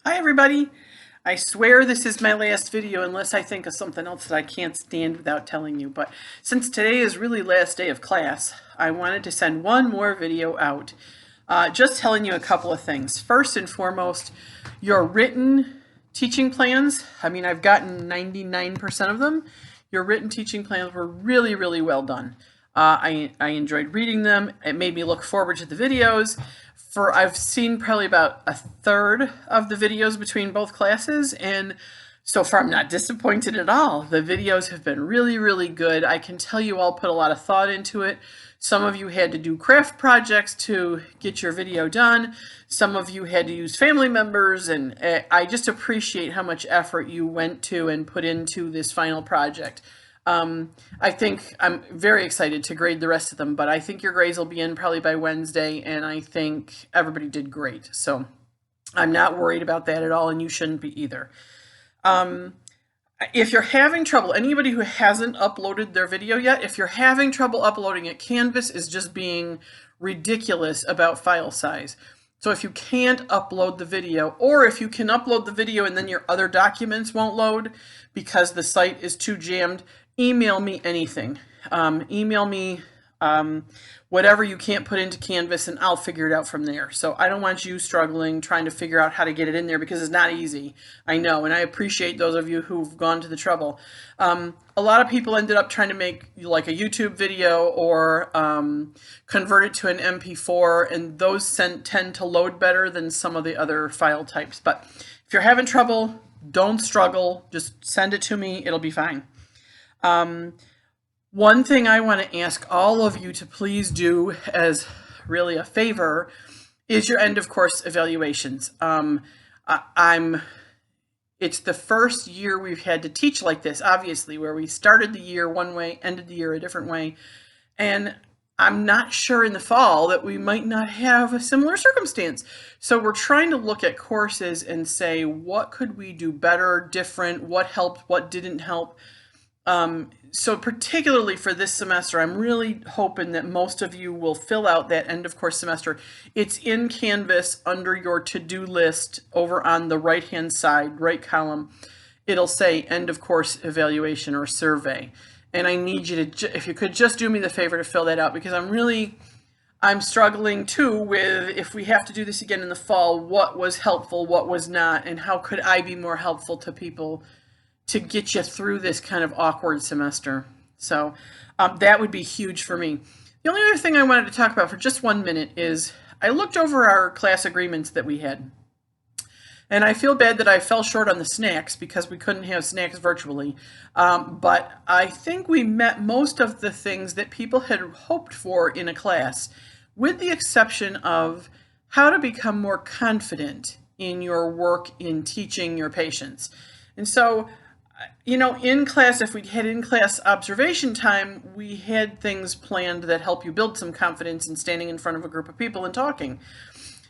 Hi everybody! I swear this is my last video unless I think of something else that I can't stand without telling you. But since today is really last day of class, I wanted to send one more video out. Just telling you a couple of things. First and foremost, your written teaching plans. I've gotten 99% of them. Your written teaching plans were really, really well done. I enjoyed reading them. It made me look forward to the videos. I've seen probably about a third of the videos between both classes, and so far I'm not disappointed at all. The videos have been really, really good. I can tell you all put a lot of thought into it. Some of you had to do craft projects to get your video done. Some of you had to use family members, and I just appreciate how much effort you went to and put into this final project. I think I'm very excited to grade the rest of them, but I think your grades will be in probably by Wednesday, and I think everybody did great. So I'm not worried about that at all, and you shouldn't be either. If you're having trouble, anybody who hasn't uploaded their video yet, if you're having trouble uploading it, Canvas is just being ridiculous about file size. So if you can't upload the video, or if you can upload the video and then your other documents won't load because the site is too jammed, email me anything. Email me whatever you can't put into Canvas, and I'll figure it out from there. So I don't want you struggling trying to figure out how to get it in there, because it's not easy. I know, and I appreciate those of you who've gone to the trouble. A lot of people ended up trying to make like a YouTube video or convert it to an MP4, and those tend to load better than some of the other file types. But if you're having trouble, don't struggle. Just send it to me. It'll be fine. One thing I want to ask all of you to please do as really a favor is your end of course evaluations. It's the first year we've had to teach like this, obviously, where we started the year one way, ended the year a different way. And I'm not sure in the fall that we might not have a similar circumstance. So we're trying to look at courses and say, what could we do better, different, what helped, what didn't help. So particularly for this semester, I'm really hoping that most of you will fill out that end of course semester. It's in Canvas under your to-do list over on the right-hand side, right column. It'll say end of course evaluation or survey. And I need you to, if you could just do me the favor to fill that out, because I'm struggling too with, if we have to do this again in the fall, what was helpful, what was not, and how could I be more helpful to people to get you through this kind of awkward semester. So that would be huge for me. The only other thing I wanted to talk about for just 1 minute is I looked over our class agreements that we had. And I feel bad that I fell short on the snacks because we couldn't have snacks virtually. But I think we met most of the things that people had hoped for in a class, with the exception of how to become more confident in your work in teaching your patients. And so, in class, if we had in-class observation time, we had things planned that help you build some confidence in standing in front of a group of people and talking.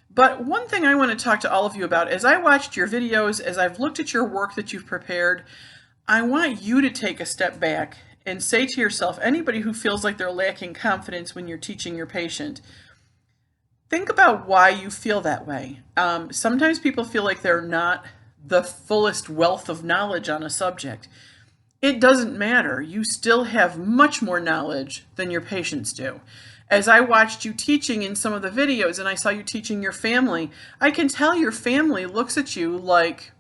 But one thing I want to talk to all of you about, as I watched your videos, as I've looked at your work that you've prepared, I want you to take a step back and say to yourself, anybody who feels like they're lacking confidence when you're teaching your patient, think about why you feel that way. Sometimes people feel like they're not the fullest wealth of knowledge on a subject. It doesn't matter. You still have much more knowledge than your patients do. As I watched you teaching in some of the videos and I saw you teaching your family, I can tell your family looks at you like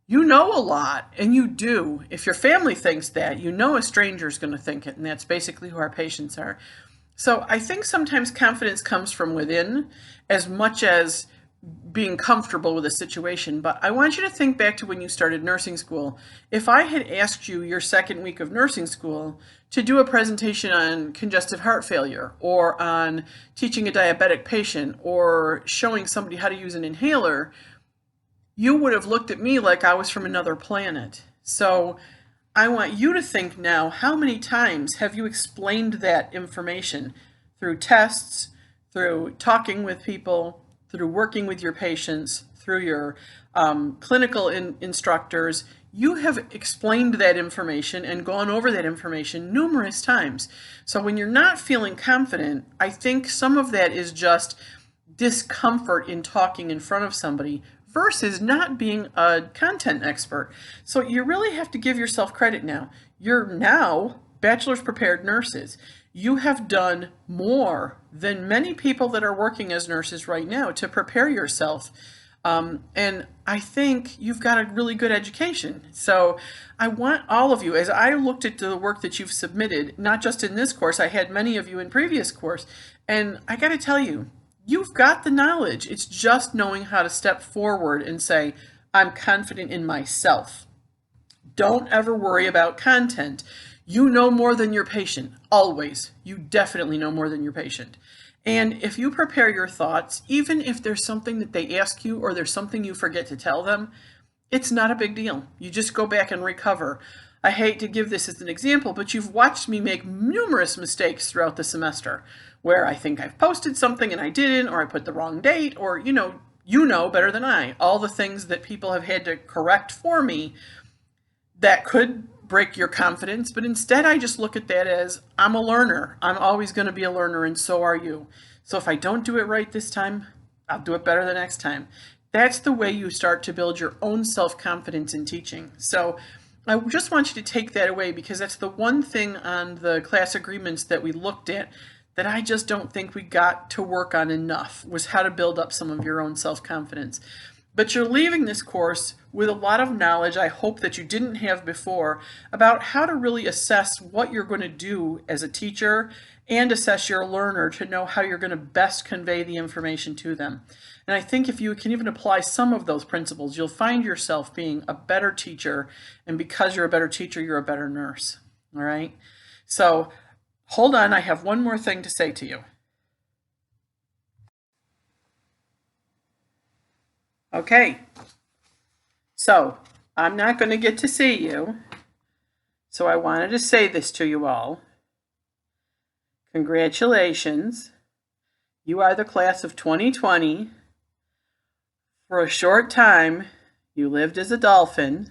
you know a lot, and you do. If your family thinks that, a stranger's going to think it, and that's basically who our patients are. So I think sometimes confidence comes from within as much as being comfortable with a situation. But I want you to think back to when you started nursing school. If I had asked you your second week of nursing school to do a presentation on congestive heart failure, or on teaching a diabetic patient, or showing somebody how to use an inhaler, you would have looked at me like I was from another planet. So I want you to think now, how many times have you explained that information through tests, through talking with people, through working with your patients, through your clinical instructors? You have explained that information and gone over that information numerous times. So when you're not feeling confident, I think some of that is just discomfort in talking in front of somebody versus not being a content expert. So you really have to give yourself credit now. You're now bachelor's prepared nurses. You have done more than many people that are working as nurses right now to prepare yourself. And I think you've got a really good education. So I want all of you, as I looked at the work that you've submitted, not just in this course, I had many of you in previous course, and I got to tell you, you've got the knowledge. It's just knowing how to step forward and say, I'm confident in myself. Don't ever worry about content. You know more than your patient, always. You definitely know more than your patient. And if you prepare your thoughts, even if there's something that they ask you or there's something you forget to tell them, it's not a big deal. You just go back and recover. I hate to give this as an example, but you've watched me make numerous mistakes throughout the semester where I think I've posted something and I didn't, or I put the wrong date, or you know better than I, all the things that people have had to correct for me that could break your confidence, but instead I just look at that as I'm a learner. I'm always going to be a learner, and so are you. So if I don't do it right this time, I'll do it better the next time. That's the way you start to build your own self-confidence in teaching. So I just want you to take that away, because that's the one thing on the class agreements that we looked at that I just don't think we got to work on enough, was how to build up some of your own self-confidence. But you're leaving this course with a lot of knowledge, I hope, that you didn't have before about how to really assess what you're going to do as a teacher and assess your learner to know how you're going to best convey the information to them. And I think if you can even apply some of those principles, you'll find yourself being a better teacher. And because you're a better teacher, you're a better nurse. All right? So hold on, I have one more thing to say to you. Okay, so I'm not going to get to see you, so I wanted to say this to you all. Congratulations. You are the class of 2020. For a short time, you lived as a dolphin.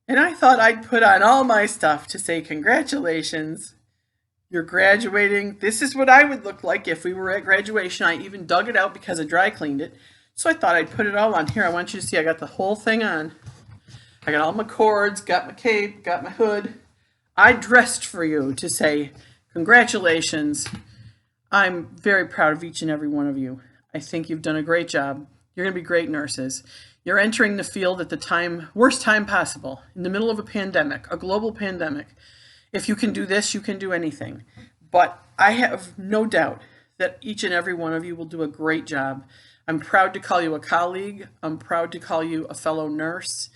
And I thought I'd put on all my stuff to say congratulations. You're graduating. This is what I would look like if we were at graduation. I even dug it out because I dry cleaned it. So I thought I'd put it all on here. I want you to see I got the whole thing on. I got all my cords, got my cape, got my hood. I dressed for you to say congratulations. I'm very proud of each and every one of you. I think you've done a great job. You're going to be great nurses. You're entering the field at the worst time possible, in the middle of a pandemic, a global pandemic. If you can do this, you can do anything. But I have no doubt that each and every one of you will do a great job. I'm proud to call you a colleague. I'm proud to call you a fellow nurse.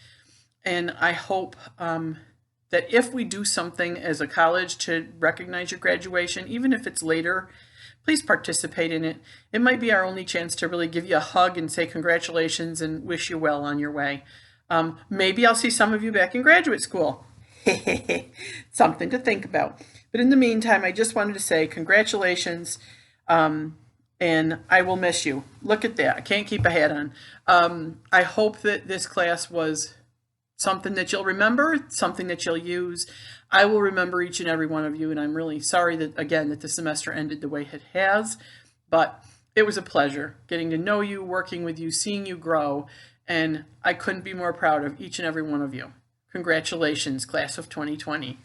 And I hope that if we do something as a college to recognize your graduation, even if it's later, please participate in it. It might be our only chance to really give you a hug and say congratulations and wish you well on your way. Maybe I'll see some of you back in graduate school. Something to think about. But in the meantime, I just wanted to say congratulations. And I will miss you. Look at that. I can't keep a hat on. I hope that this class was something that you'll remember, something that you'll use. I will remember each and every one of you, and I'm really sorry that, again, that the semester ended the way it has. But it was a pleasure getting to know you, working with you, seeing you grow, and I couldn't be more proud of each and every one of you. Congratulations, class of 2020.